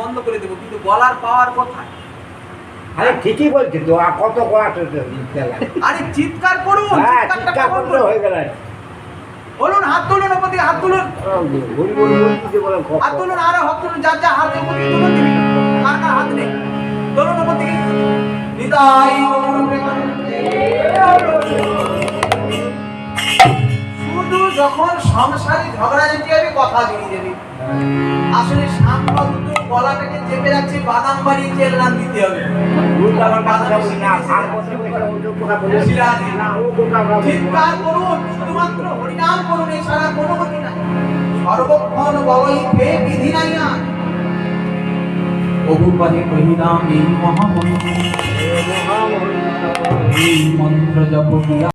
বন্ধ করে দেবো, কিন্তু গলার পাওয়ার কোথায়? আরে ঠিকই বলছি তো, আর কত গলা আরে চিৎকার করুন, হ্যাঁ, চিৎকারটা চিৎকার কখন করলে করুন? হয়ে গেল। বলুন, হাত তুলুন, ওপর দিকে হাত তুলুন, হাত হাত তুলুন, আরো হাত তুলুন, যার যা হাত ওপর দিকে তুলুন দিবি, কার কার হাত নেই তুলুন ওপর দিকে। নিতাই শুধু যখন সংসারে ঝগড়াঝাটি হবে কথা বেরিয়ে যাবে। আসলে সাংবাদিক গলাটাকে চেপে রাখছে, বাদাম বাড়ি চেল্লান দিতে হবে। চিৎকার করুন, শুধুমাত্র হরিনাম করুন, এছাড়া কোনো গতি নাই। সর্বক্ষণ বড়ই হে বিধি নাই না। বহুবারে কহিলাম এই মহামন্ত্র, এই মন্ত্র জপ